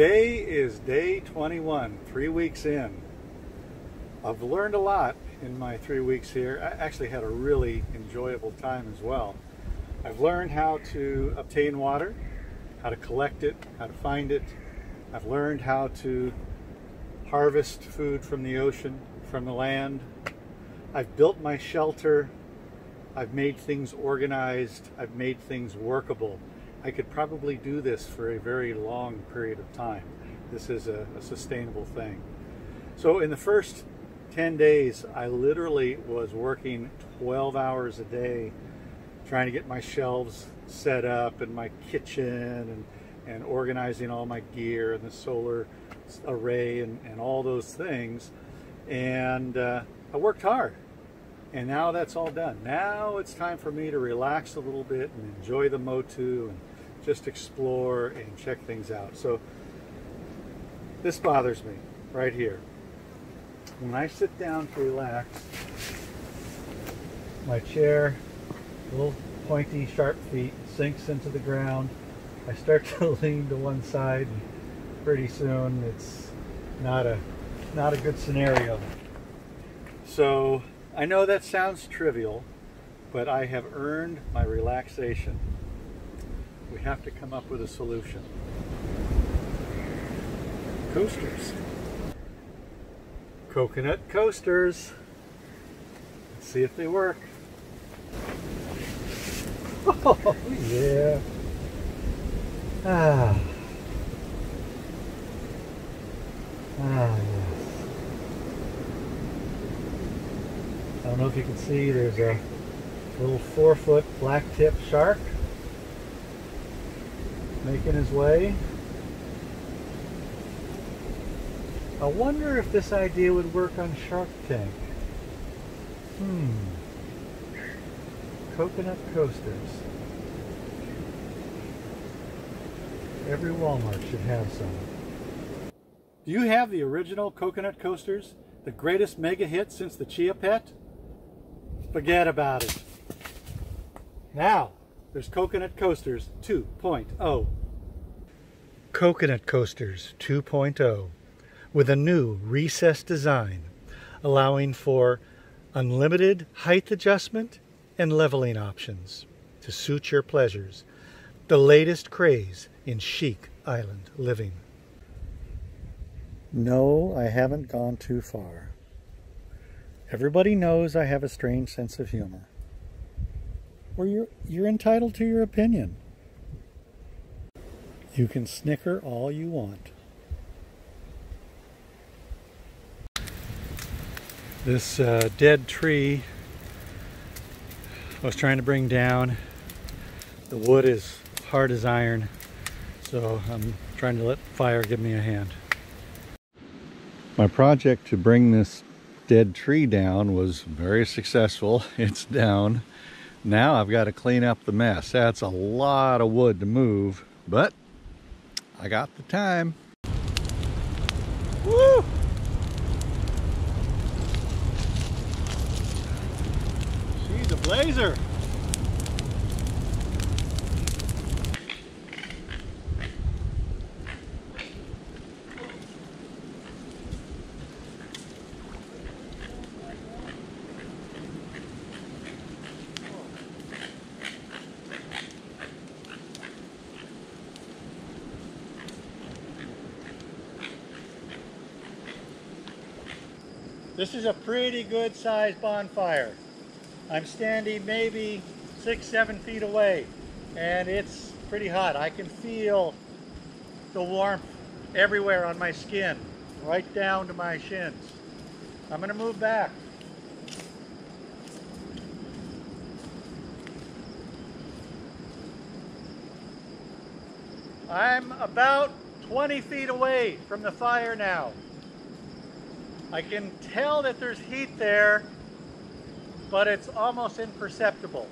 Today is day 21, 3 weeks in. I've learned a lot in my 3 weeks here. I actually had a really enjoyable time as well. I've learned how to obtain water, how to collect it, how to find it. I've learned how to harvest food from the ocean, from the land. I've built my shelter. I've made things organized. I've made things workable. I could probably do this for a very long period of time. This is a sustainable thing. So in the first 10 days, I literally was working 12 hours a day trying to get my shelves set up and my kitchen and organizing all my gear and the solar array and all those things. And I worked hard. And now that's all done. Now it's time for me to relax a little bit and enjoy the motu and just explore and check things out. So this bothers me right here. When I sit down to relax, my chair, little pointy, sharp feet, sinks into the ground. I start to lean to one side, and pretty soon it's not a good scenario. So I know that sounds trivial, but I have earned my relaxation. We have to come up with a solution. Coasters. Coconut coasters. Let's see if they work. Oh, yeah. Ah, yes. I don't know if you can see, there's a little 4-foot black-tip shark making his way. I wonder if this idea would work on Shark Tank. Coconut coasters. Every Walmart should have some. Do you have the original coconut coasters? The greatest mega hit since the Chia Pet? Forget about it. Now, there's Coconut Coasters 2.0. Coconut Coasters 2.0 with a new recessed design, allowing for unlimited height adjustment and leveling options to suit your pleasures. The latest craze in chic island living. No, I haven't gone too far. Everybody knows I have a strange sense of humor. Well, you're entitled to your opinion. You can snicker all you want. This dead tree I was trying to bring down. The wood is hard as iron, so I'm trying to let fire give me a hand. My project to bring this dead tree down was very successful. It's down. Now I've got to clean up the mess. That's a lot of wood to move, but I got the time. Woo! She's a blazer. This is a pretty good sized bonfire. I'm standing maybe 6-7 feet away and it's pretty hot. I can feel the warmth everywhere on my skin, right down to my shins. I'm gonna move back. I'm about 20 feet away from the fire now. I can tell that there's heat there, but it's almost imperceptible.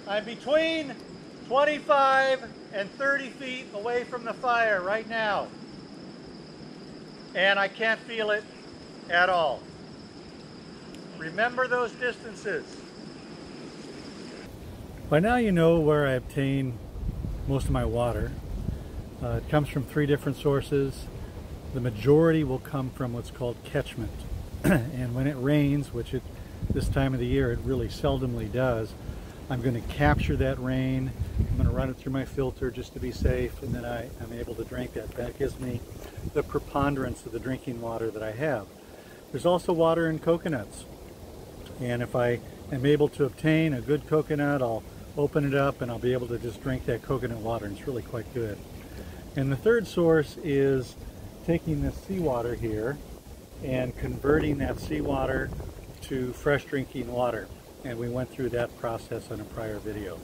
I'm between 25 and 30 feet away from the fire right now, and I can't feel it at all. Remember those distances. By now you know where I obtain most of my water. It comes from 3 different sources. The majority will come from what's called catchment. And when it rains, which this time of the year it really seldomly does, I'm going to capture that rain. I'm going to run it through my filter just to be safe, and then I'm able to drink that. That gives me the preponderance of the drinking water that I have. There's also water in coconuts. And if I am able to obtain a good coconut, I'll open it up and I'll be able to just drink that coconut water, and it's really quite good. And the third source is taking this seawater here and converting that seawater to fresh drinking water. And we went through that process on a prior video.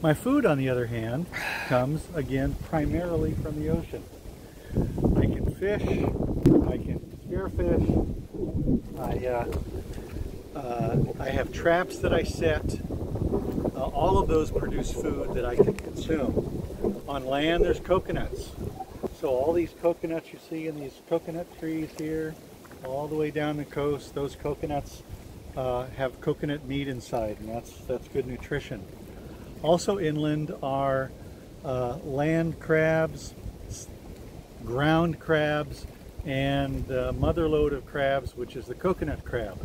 My food, on the other hand, comes again primarily from the ocean. I can fish, I can spearfish, I have traps that I set. All of those produce food that I can consume. On land, there's coconuts. So all these coconuts you see in these coconut trees here, all the way down the coast, those coconuts have coconut meat inside, and that's good nutrition. Also inland are land crabs, ground crabs, and mother lode of crabs, which is the coconut crab,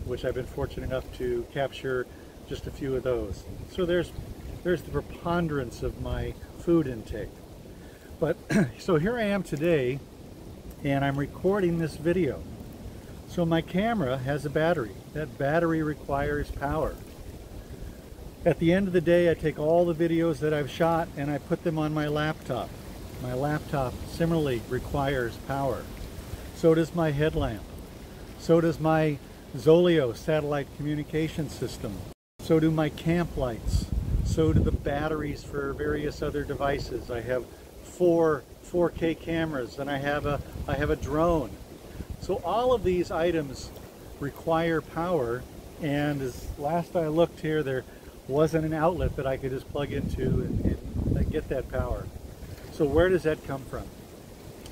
which I've been fortunate enough to capture just a few of those. So there's the preponderance of my food intake. But so here I am today, and I'm recording this video. So my camera has a battery. That battery requires power. At the end of the day, I take all the videos that I've shot and I put them on my laptop. My laptop similarly requires power. So does my headlamp. So does my Zoleo satellite communication system. So do my camp lights. So do the batteries for various other devices. I have 4 4K cameras, and I have a drone. So all of these items require power, and as last I looked here, there wasn't an outlet that I could just plug into and get that power. So where does that come from?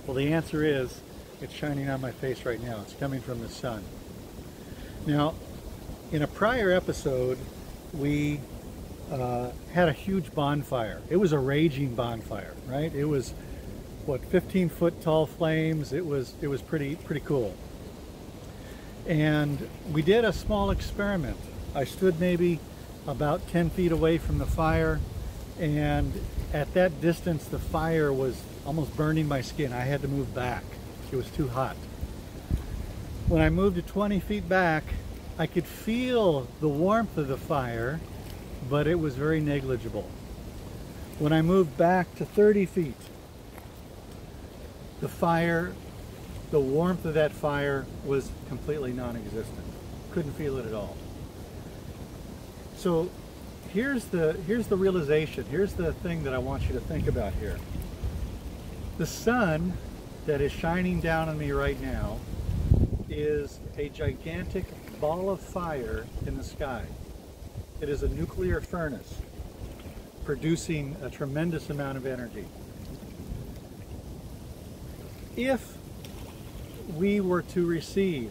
Well, the answer is it's shining on my face right now. It's coming from the sun. Now, in a prior episode, we had a huge bonfire. It was a raging bonfire, right? It was, what, 15-foot tall flames. It was pretty cool. And we did a small experiment. I stood maybe about 10 feet away from the fire, and at that distance the fire was almost burning my skin. I had to move back. It was too hot. When I moved to 20 feet back, I could feel the warmth of the fire, but it was very negligible. When I moved back to 30 feet, the warmth of that fire was completely non-existent. Couldn't feel it at all. So here's the realization. Here's the thing that I want you to think about here. The sun that is shining down on me right now is a gigantic ball of fire in the sky. It is a nuclear furnace producing a tremendous amount of energy. If we were to receive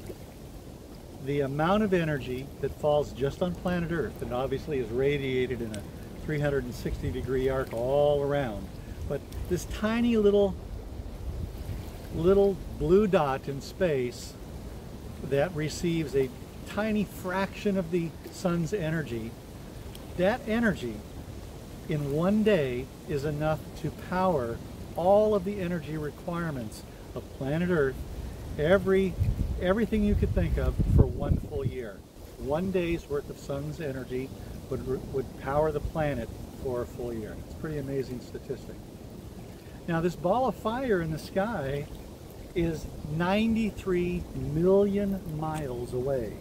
the amount of energy that falls just on planet Earth, and obviously is radiated in a 360-degree arc all around, but this tiny little blue dot in space that receives a tiny fraction of the sun's energy, that energy in one day is enough to power all of the energy requirements of planet Earth, everything you could think of, for one full year. One day's worth of sun's energy would power the planet for a full year. It's a pretty amazing statistic. Now, this ball of fire in the sky is 93 million miles away.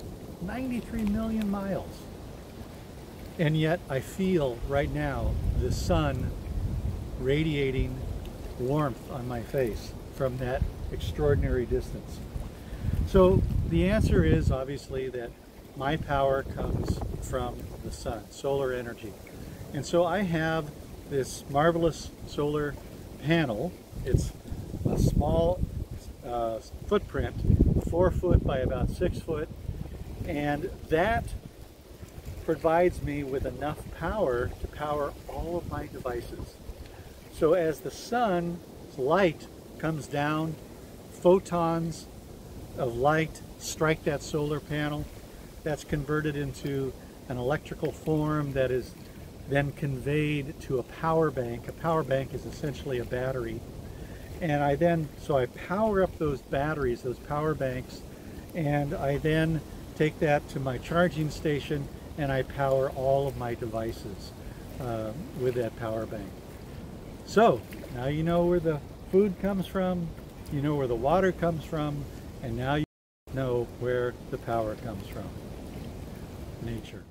93 million miles. And yet I feel right now the sun radiating warmth on my face from that extraordinary distance. So the answer is obviously that my power comes from the sun, solar energy. And so I have this marvelous solar panel. It's a small footprint, 4 foot by about 6 foot, and that provides me with enough power to power all of my devices. So as the sun's light comes down, photons of light strike that solar panel. That's converted into an electrical form that is then conveyed to a power bank. A power bank is essentially a battery. And so I power up those batteries, those power banks, and I then take that to my charging station and I power all of my devices with that power bank. So now you know where the food comes from, you know where the water comes from, and now you know where the power comes from. Nature.